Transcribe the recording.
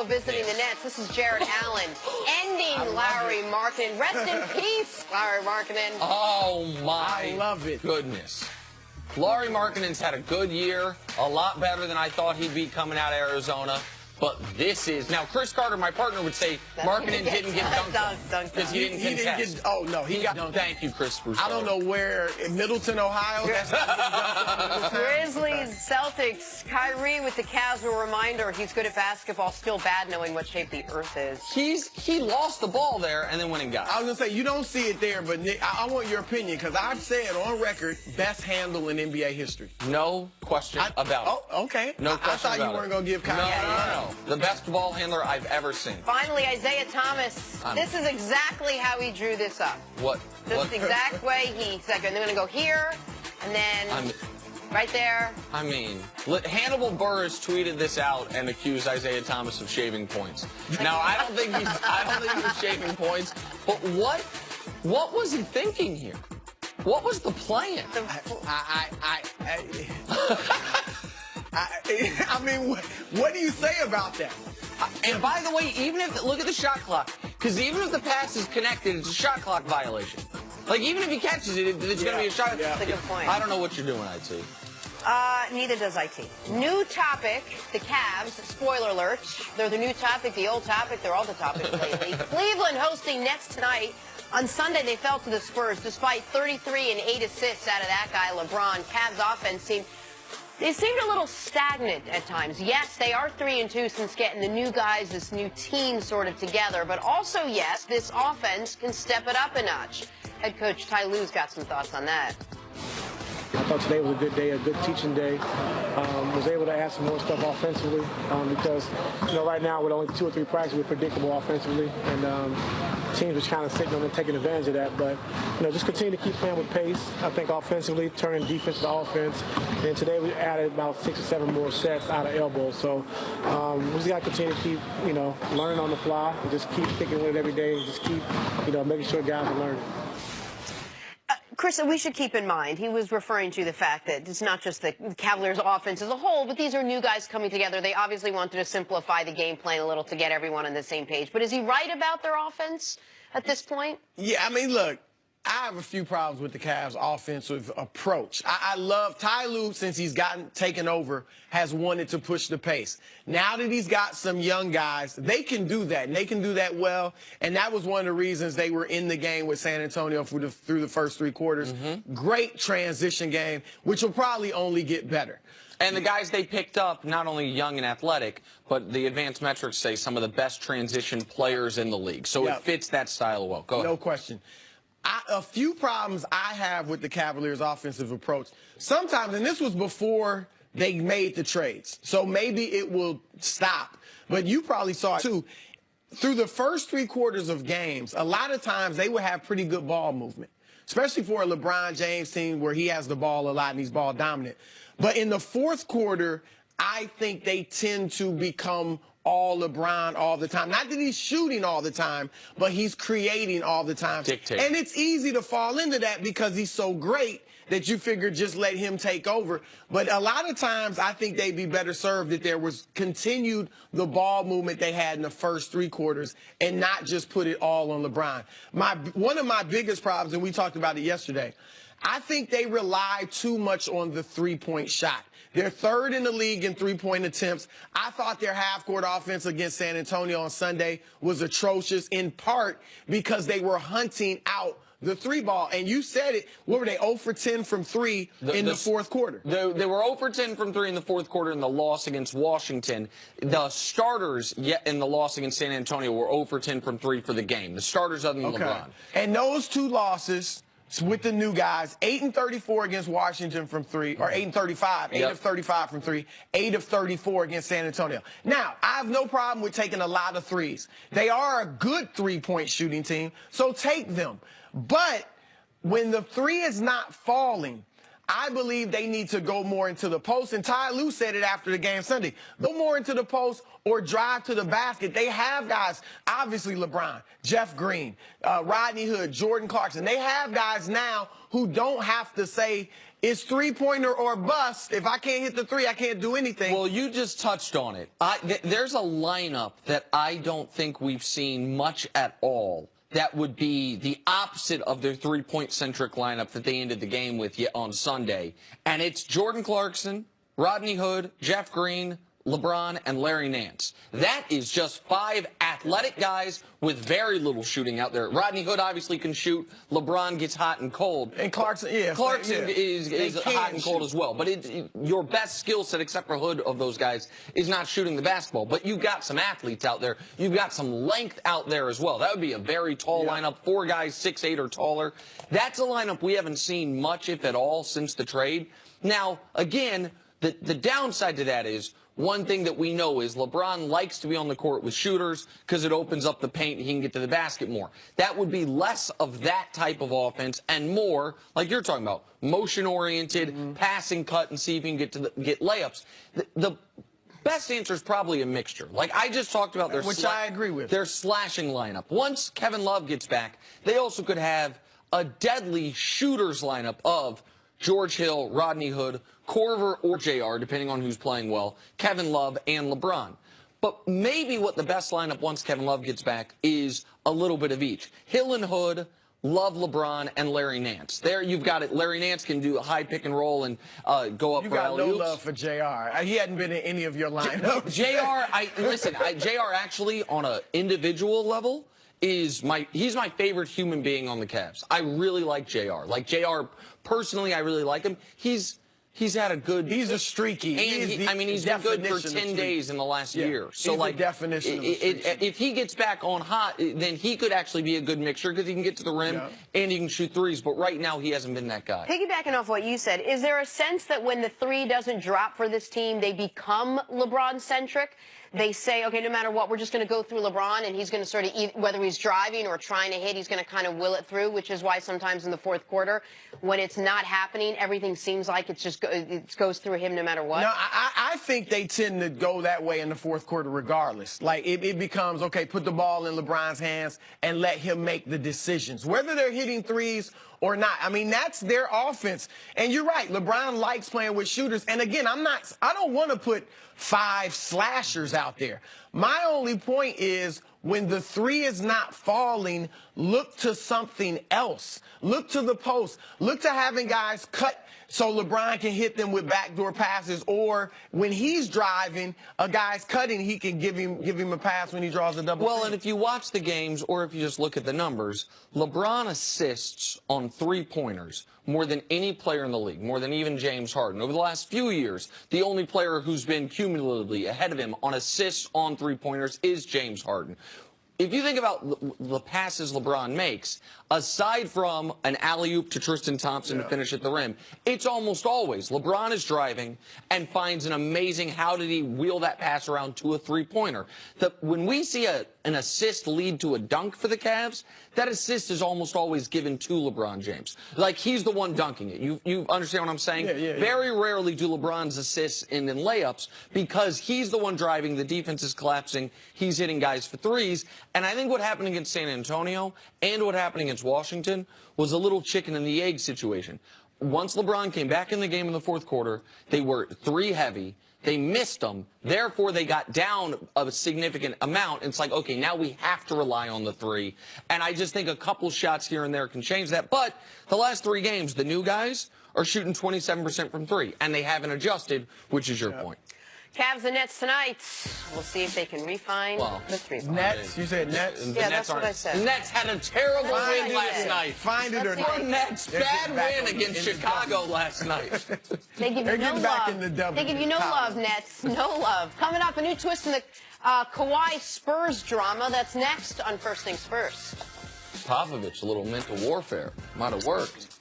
visiting the Nets. This is Jared Allen ending Larry Markkinen. Rest in peace, Larry Markkinen. Oh, my I love it. goodness. Larry Markkinen's had a good year, a lot better than I thought he'd be coming out of Arizona. But this is now. Chris Carter, my partner, would say Markkinen didn't get dunked because he didn't contest. He got dunked. Thank you, Chris Broussard. I don't know where in Middleton, Ohio. Grizzlies, Celtics, Kyrie with the Cavs. A reminder: he's good at basketball. Still bad knowing what shape the Earth is. He lost the ball there and then went and got it. I was gonna say you don't see it there, but Nick, I want your opinion because I've said on record best handle in NBA history. No question about it. Oh, okay. No question I thought about you weren't it. gonna give Kyrie. No. The best ball handler I've ever seen. Finally, Isaiah Thomas. This is exactly how he drew this up. What? Just the exact way he said, they're going to go here, and then right there. I mean, Hannibal Buress tweeted this out and accused Isaiah Thomas of shaving points. Now, I don't think he's shaving points, but what was he thinking here? What was the plan? I mean, what do you say about that? And by the way, look at the shot clock, because even if the pass is connected, it's a shot clock violation. Like, even if he catches it, it's going to be a shot. That's a good point. I don't know what you're doing, IT. Neither does IT. New topic, the Cavs. Spoiler alert. They're the new topic, the old topic. They're all the topics lately. Cleveland hosting Nets tonight. On Sunday, they fell to the Spurs despite 33 and 8 assists out of that guy, LeBron. Cavs offense seemed a little stagnant at times. Yes, they are 3-2 since getting the new guys, this new team sort of together. But also, yes, this offense can step it up a notch. Head coach Ty Lue's got some thoughts on that. I thought today was a good day, a good teaching day. Was able to add some more stuff offensively because, right now with only 2 or 3 practices, we're predictable offensively, and teams are kind of sitting on and taking advantage of that. But, just continue to keep playing with pace. I think offensively, turning defense to offense. And today we added about 6 or 7 more sets out of elbows. So we just got to continue to keep, learning on the fly, and just keep sticking with it every day, and just keep, making sure guys are learning. Chris, we should keep in mind, he was referring to the fact that it's not just the Cavaliers' offense as a whole, but these are new guys coming together. They obviously wanted to simplify the game plan a little to get everyone on the same page. But is he right about their offense at this point? Yeah, I mean, look, I have a few problems with the Cavs' offensive approach. I love Ty Lue, since he's taken over, has wanted to push the pace. Now that he's got some young guys, they can do that, and they can do that well. And that was one of the reasons they were in the game with San Antonio through the first 3 quarters. Great transition game, which will probably only get better. And the guys they picked up, not only young and athletic, but the advanced metrics say some of the best transition players in the league. So it fits that style well. Go ahead. No question. A few problems I have with the Cavaliers' offensive approach. Sometimes, and this was before they made the trades, so maybe it will stop. But you probably saw it too. Through the first 3 quarters of games, a lot of times they would have pretty good ball movement, especially for a LeBron James team where he has the ball a lot and he's ball dominant. But in the 4th quarter, I think they tend to become all LeBron all the time. Not that he's shooting all the time, but he's creating all the time. Dictate. And it's easy to fall into that because he's so great that you figure just let him take over. But a lot of times I think they'd be better served if there was continued the ball movement they had in the first 3 quarters and not just put it all on LeBron. One of my biggest problems, and we talked about it yesterday, I think they rely too much on the 3-point shot. They're 3rd in the league in 3-point attempts. I thought their half-court offense against San Antonio on Sunday was atrocious, in part because they were hunting out the 3 ball. And you said it. What were they, 0 for 10 from 3 in the 4th quarter? They were 0 for 10 from 3 in the 4th quarter in the loss against Washington. The starters in the loss against San Antonio were 0 for 10 from 3 for the game. The starters other than LeBron. And those 2 losses with the new guys, 8 and 34 against Washington from 3, or 8 and 35, 8 of 35 from 3, 8 of 34 against San Antonio. Now, I have no problem with taking a lot of threes. They are a good 3-point shooting team, so take them. But when the 3 is not falling, I believe they need to go more into the post. And Ty Lue said it after the game Sunday. Go more into the post or drive to the basket. They have guys, obviously LeBron, Jeff Green, Rodney Hood, Jordan Clarkson. They have guys now who don't have to say, It's three-pointer or bust. If I can't hit the three, I can't do anything. Well, you just touched on it. There's a lineup that I don't think we've seen much at all that would be the opposite of their three-point centric lineup that they ended the game with on Sunday. And it's Jordan Clarkson, Rodney Hood, Jeff Green, LeBron, and Larry Nance. That is just 5 athletic guys with very little shooting out there. Rodney Hood obviously can shoot. LeBron gets hot and cold. And Clarkson, yeah. Clarkson yeah. is hot and cold as well. But your best skill set, except for Hood, of those guys, is not shooting the basketball. But you've got some athletes out there. You've got some length out there as well. That would be a very tall lineup. 4 guys 6'8" or taller. That's a lineup we haven't seen much, if at all, since the trade. Now, again, the downside to that is, one thing that we know is LeBron likes to be on the court with shooters because it opens up the paint and he can get to the basket more. That would be less of that type of offense and more, like you're talking about, motion-oriented, passing, cut, and see if you can get layups. The best answer is probably a mixture. Like I just talked about which I agree with. Their slashing lineup. Once Kevin Love gets back, they also could have a deadly shooters lineup of George Hill, Rodney Hood, Korver or JR, depending on who's playing well, Kevin Love, and LeBron. But maybe what the best lineup once Kevin Love gets back is a little bit of each. Hill and Hood, Love, LeBron, and Larry Nance. There you've got it. Larry Nance can do a high pick and roll and go up you for got alley-oops. no love for JR. He hadn't been in any of your lineups. JR actually on an individual level he's my favorite human being on the Cavs. I really like JR. Like JR personally, I really like him. He's had a good. He's a streaky. And he's been good for 10 days in the last year. So he's like the definition of a streaky. if he gets back on hot, then he could actually be a good mixture because he can get to the rim and he can shoot threes. But right now he hasn't been that guy. Piggybacking off what you said, is there a sense that when the three doesn't drop for this team, they become LeBron-centric? They say, okay, no matter what, we're just going to go through LeBron, and he's going to sort of, whether he's driving or trying to hit, he's going to kind of will it through, which is why sometimes in the fourth quarter, when it's not happening, everything seems like it goes through him no matter what. No, I think they tend to go that way in the fourth quarter regardless. Like, it becomes, okay, put the ball in LeBron's hands and let him make the decisions. Whether they're hitting threes or not. I mean, that's their offense. And you're right, LeBron likes playing with shooters. And again, I don't want to put 5 slashers out there. My only point is when the three is not falling, look to something else. Look to the post. Look to having guys cut so LeBron can hit them with backdoor passes, or when he's driving, a guy's cutting, he can give him a pass when he draws a double. Well, and if you watch the games, or if you just look at the numbers, LeBron assists on three-pointers more than any player in the league, more than even James Harden. Over the last few years, the only player who's been cumulatively ahead of him on assists on three-pointers is James Harden. If you think about the passes LeBron makes, aside from an alley-oop to Tristan Thompson to finish at the rim, it's almost always LeBron is driving and finds an amazing how did he wheel that pass around to a three-pointer. When we see an assist lead to a dunk for the Cavs, that assist is almost always given to LeBron James. Like, he's the one dunking it. You understand what I'm saying? Yeah. Very rarely do LeBron's assists end in layups because he's the one driving, the defense is collapsing, he's hitting guys for threes. And I think what happened against San Antonio and what happened against Washington was a little chicken and the egg situation. Once LeBron came back in the game in the fourth quarter, they were three heavy. They missed them. Therefore, they got down a significant amount. It's like, okay, now we have to rely on the three. And I just think a couple shots here and there can change that. But the last 3 games, the new guys are shooting 27% from three. And they haven't adjusted, which is your point. Cavs and Nets tonight. We'll see if they can refine the three-ball. Nets? You said Nets? Yeah, that's what I said. The Nets had a terrible win last night. Find it or Poor not. Nets, bad win against Chicago last night. They give you no love. They give you no love, Nets. No love. Coming up, a new twist in the Kawhi Spurs drama. That's next on First Things First. Popovich, a little mental warfare. Might have worked.